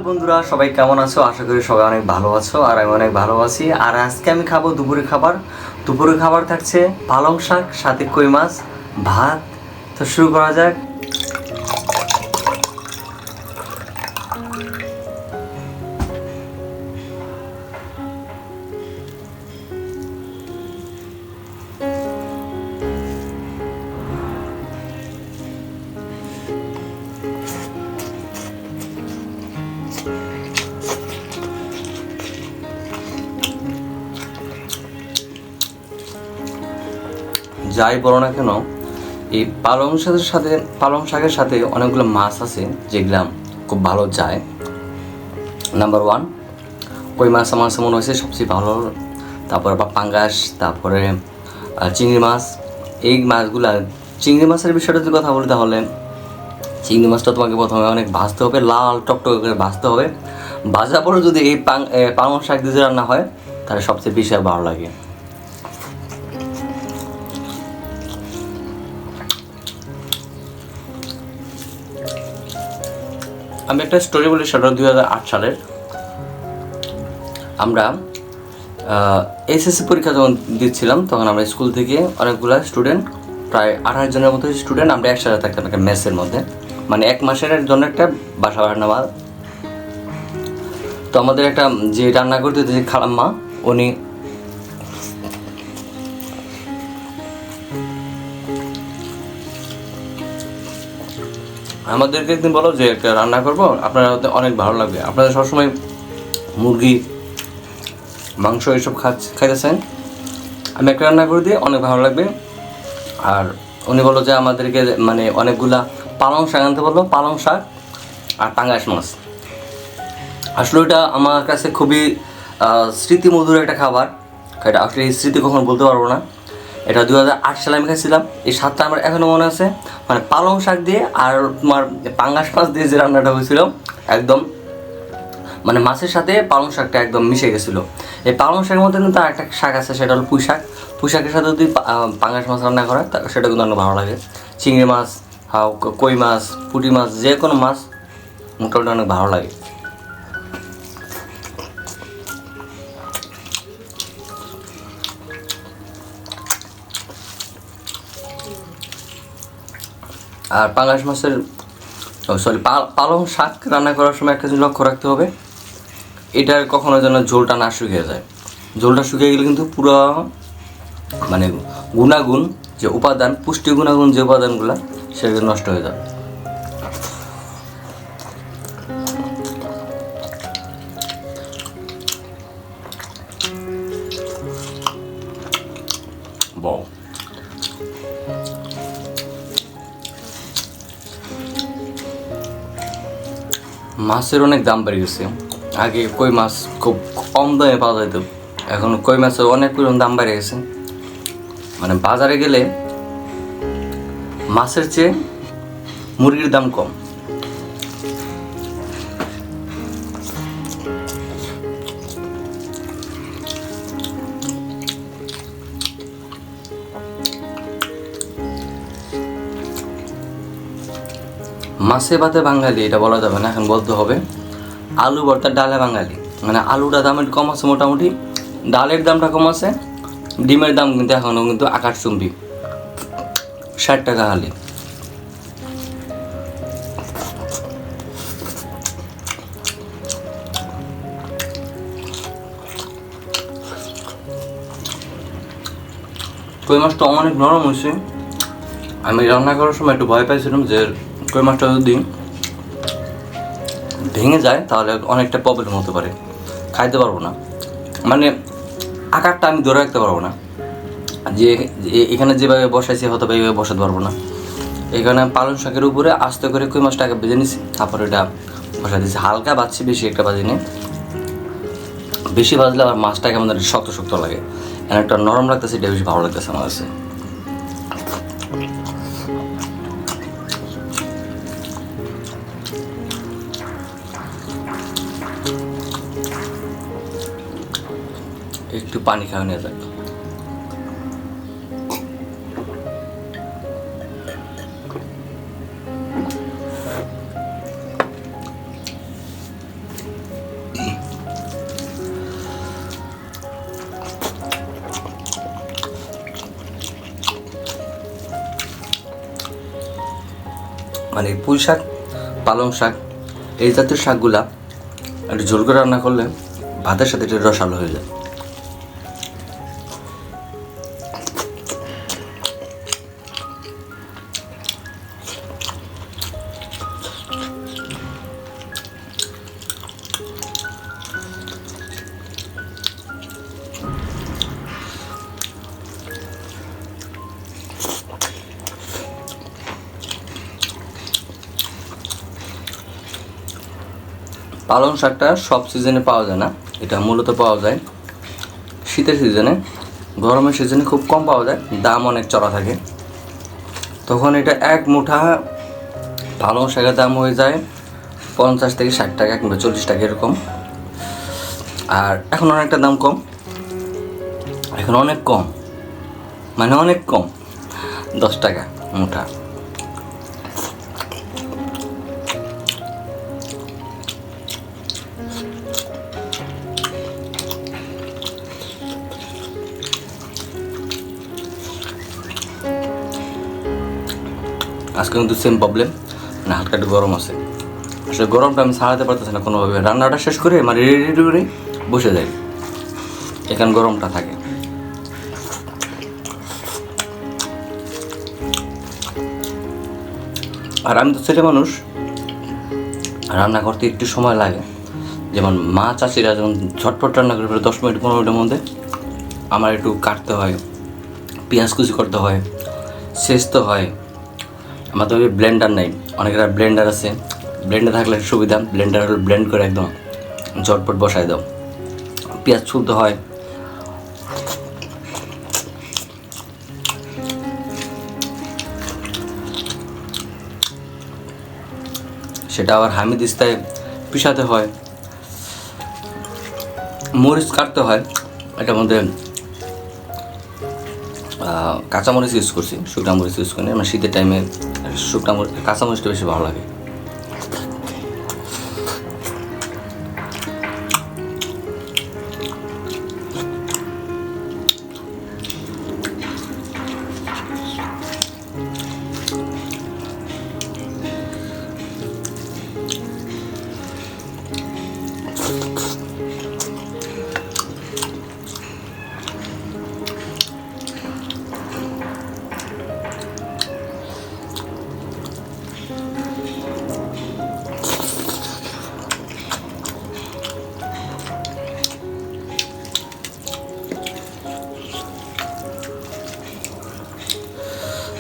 বন্ধুরা, সবাই কেমন আছো? আশা করি সবাই অনেক ভালো আছো আর আমি অনেক ভালো আছি। আর আজকে আমি খাবো দুপুরের খাবার থাকছে পালং শাক সাথে কই মাছ, ভাত। তো শুরু করা যাক। যাই বলো না কেন, এই পালং শাকের সাথে অনেকগুলো মাছ আছে যেগুলা খুব ভালো যায়। নাম্বার ওয়ান, কই মাছ আমার কাছে মনে হয়েছে সবচেয়ে ভালো। তারপর বা পাঙ্গাস, তারপরে চিংড়ি মাছ। এই মাছগুলা, চিংড়ি মাছের বিষয়টা যদি কথা বলি তাহলে চিংড়ি মাছটা তোমাকে প্রথমে অনেক ভাজতে হবে, লাল টকটকে করে ভাজতে হবে। ভাজা পরে যদি এই পালং শাক দিয়ে রান্না হয় তাহলে সবচেয়ে বেশি ভালো লাগে। আমি একটা স্টোরি বলি, সেটা 2008 সালের। আমরা এসএসসি পরীক্ষা যখন দিচ্ছিলাম তখন আমরা স্কুল থেকে অনেকগুলো স্টুডেন্ট, প্রায় 28 জনের মতো স্টুডেন্ট আমরা একসাথে থাকতাম একটা মেসের মধ্যে, মানে এক মাসের জন্য একটা বাসা ভাড়া নেওয়া। তো আমাদের একটা যে রান্না করতে যে খালাম্মা, উনি আমাদেরকে একদিন বলো যে একটা রান্না করবো, আপনারা অনেক ভালো লাগবে, আপনারা সবসময় মুরগি মাংস এইসব খাইতেছেন, আমি একটা রান্না করে দিয়ে অনেক ভালো লাগবে। আর উনি বললো যে আমাদেরকে মানে অনেকগুলা পালং শাক আনতে বললো, পালং শাক আর পাঙ্গাস মাছ। আসলে ওইটা আমার কাছে খুবই স্মৃতিমধুর একটা খাবার। এটা আসলে এই স্মৃতি কখনো বলতে পারবো না। এটা 2008 সালে আমি খাইছিলাম। এই স্বাদটা আমার এখনও মনে আছে। মানে পালং শাক দিয়ে আর তোমার পাঙ্গাস মাছ দিয়ে যে রান্নাটা হয়েছিল, একদম মানে মাছের সাথে পালং শাকটা একদম মিশে গেছিলো। এই পালং শাকের মধ্যে কিন্তু আর একটা শাক আছে, সেটা হলো পুঁই শাক। পুঁই শাকের সাথে যদি পাঙ্গাস মাছ রান্না করা সেটা কিন্তু অনেক ভালো লাগে। চিংড়ি মাছ, কই মাছ, পুঁটি মাছ, যে কোনো মাছ মোটামুটি অনেক ভালো লাগে। আর পাঙ্গাস মাছের পালং শাক রান্না করার সময় একটা জিনিস লক্ষ্য রাখতে হবে, এটার কখনো যেন ঝোলটা না শুকিয়ে যায়। ঝোলটা শুকিয়ে গেলে কিন্তু পুরো মানে গুণাগুণ যে উপাদান, পুষ্টি গুণাগুণ যে উপাদানগুলো, সেগুলো নষ্ট হয়ে যাবে। বউ মাছের অনেক দাম বেড়ে গেছে। আগে কই মাছ খুব কম দামে পাওয়া যেত, এখন কই মাছের অনেক দাম বেড়ে গেছে। মানে বাজারে গেলে মাছের চেয়ে মুরগির দাম কম। মাছে ভাতে বাঙালি এটা বলা যাবে না, এখন বলতে হবে আলু ভর্তা ডালে বাঙালি। মানে আলুটা দাম একটু কম আছে মোটামুটি, ডালের দামটা কম আছে, ডিমের দাম কিন্তু এখনও কিন্তু আকাশচুম্বী, 60 টাকা হালি। কই মাছটা অনেক নরম হয়েছে। আমি রান্না করার সময় একটু ভয় পাইছিলাম যে কই মাছটা যদি ভেঙে যায় তাহলে অনেকটা প্রবলেম হতে পারে, খাইতে পারবো না, মানে আকারটা আমি ধরে রাখতে পারবো না, যে এখানে যেভাবে বসাইছি হয়তো এইভাবে বসাতে পারবো না। এখানে পালং শাকের উপরে আস্তে করে কই মাছটাকে ভেজে নিছি, তারপরে এটা বসাই দিয়েছি। হালকা বাজছি, বেশি একটা বাজিনি। বেশি বাজলে আবার মাছটাকে আমাদের শক্ত শক্ত লাগে, একটা নরম লাগতেছে, এটা বেশি ভালো লাগতেছে আমার কাছে। একটু পানি খাওয়া নিয়ে যাক। মানে পুঁই শাক, পালং শাক, এই জাতীয় শাকগুলা একটু ঝোল করে রান্না করলে ভাতের সাথে একটু রসালো হয়ে যায়। পালং শাকটা সব সিজনে পাওয়া যায় না, এটা মূলত পাওয়া যায় শীতের সিজনে। গরমের সিজনে খুব কম পাওয়া যায়, দাম অনেক চড়া থাকে। তখন এটা এক মুঠা পালং শাকের দাম হয়ে যায় 50 থেকে 60 টাকা কিংবা 40 টাকা এরকম। আর এখন অনেকটা দাম কম, এখন অনেক কম, মানে অনেক কম, 10 টাকা মুঠা। আজকে কিন্তু সেম প্রবলেম, মানে হালকা একটু গরম আছে। আসলে গরমটা আমি সারাতে পারতেছি না কোনোভাবে, রান্নাটা শেষ করে মানে রেডি করে বসে যাই, এখানে গরমটা থাকে। আর আমি তো ছেলে মানুষ, রান্না করতে একটু সময় লাগে। যেমন মা চাচিরা যেমন ঝটপট রান্না করে 10 মিনিট 15 মিনিটের মধ্যে, আমার একটু কাটতে হয়, পেঁয়াজ কুচি করতে হয়, সেচতে হয়। আমাদের ওই ব্লেন্ডার নেই, অনেকের ব্লেন্ডার আছে, ব্লেন্ডার থাকলে সুবিধা, ব্লেন্ডার ব্লেন্ড করে একদম ঝটপট বসায় দাও। পেঁয়াজ ছুলতে হয়, সেটা আবার হামিদিস্তায় পিষাতে হয়, মরিচ কাটতে হয়। এটার মধ্যে কাঁচামরিচ ইউজ করছি, শুকনা মরিচ ইউজ করি। আমার শীতের টাইমে শুকনা মরিচ, কাঁচামরিচটা বেশি ভালো লাগে।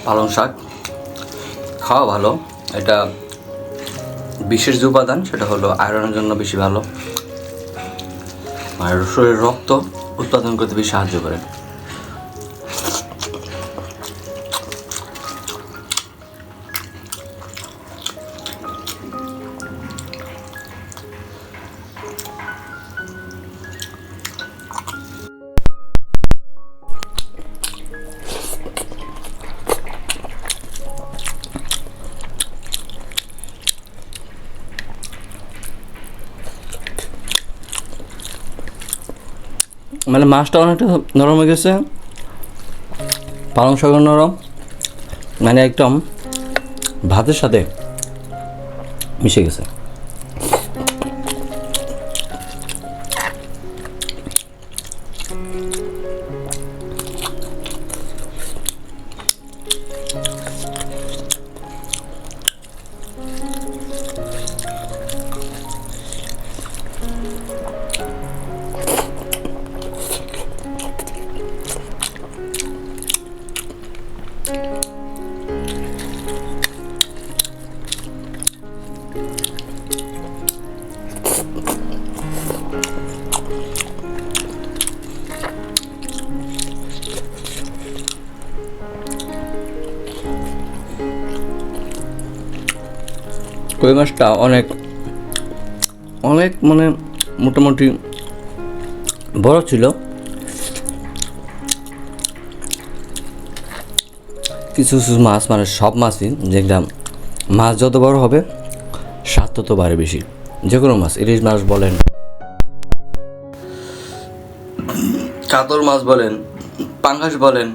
পালং শাক খাওয়া ভালো, এটা বিশেষ যে উপাদান সেটা হলো আয়রনের জন্য বেশি ভালো, আর শরীরে রক্ত উৎপাদন করতে বেশি সাহায্য করে। মানে মাছটা অনেকটা নরম হয়ে গেছে, পালং শাকও নরম, মানে একদম ভাতের সাথে মিশে গেছে। কই মাছটা অনেক অনেক মানে মোটামুটি বড় ছিল। কিছু কিছু মাছ, মানে সব মাছই, যেটা মাছ যত বড় হবে স্বাদ তত বাড়ে বেশি। যে কোনো মাছ, ইলিশ মাছ বলেন, কাতল মাছ বলেন, পাঙ্গাস বলেন,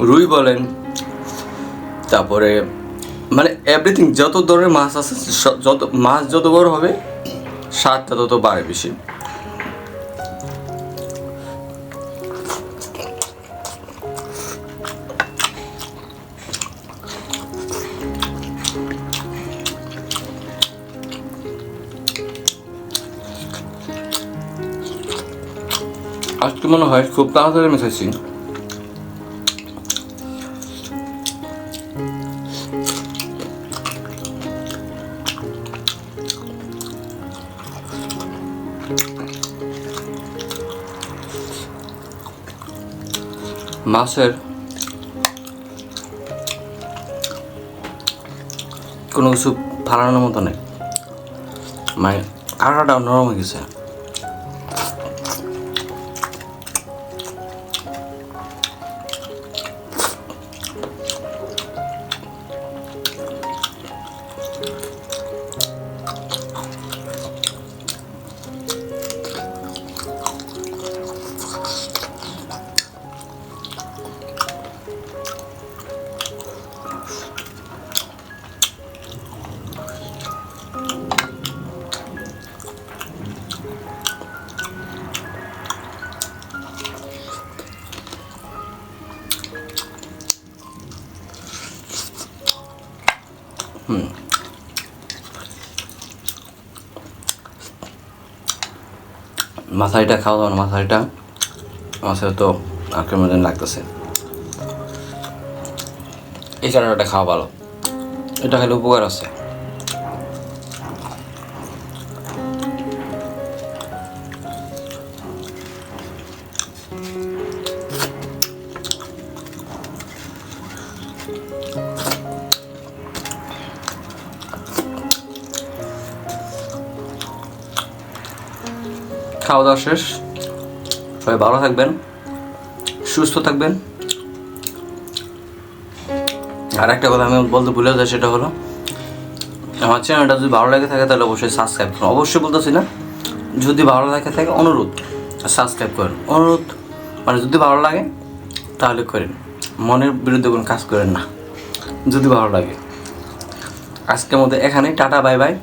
রুই বলেন, তারপরে মানে এভরিথিং, যত ধরনের মাছ আছে, যত মাছ যত বড় হবে স্বাদটা তত বাড়ে বেশি। আজকে মনে হয় খুব তাড়াতাড়ি মেশাইছি। মাছের কোনো কিছু ফালানোর মতো নেই, মানে আটাটা নরম হয়ে গেছে। মাথারিটা খাওয়া দাও না, মাথারিটা মাছের তো আঁকের মধ্যে লাগতেছে। এই চাটাটা খাওয়া ভালো, এটা খেলে উপকার আছে। খাওয়া দাওয়া শেষ, সবাই ভালো থাকবেন, সুস্থ থাকবেন। আর একটা কথা আমি বলতে ভুলে যাই, সেটা হলো আমার চ্যানেলটা যদি ভালো লাগে থাকে তাহলে অবশ্যই সাবস্ক্রাইব করুন। অবশ্যই বলতেছি না, যদি ভালো লাগে থাকে অনুরোধ সাবস্ক্রাইব করেন। অনুরোধ মানে যদি ভালো লাগে তাহলে করেন, মনের বিরুদ্ধে কোনো কাজ করেন না, যদি ভালো লাগে। আজকের মধ্যে এখানেই, টাটা, বাই বাই।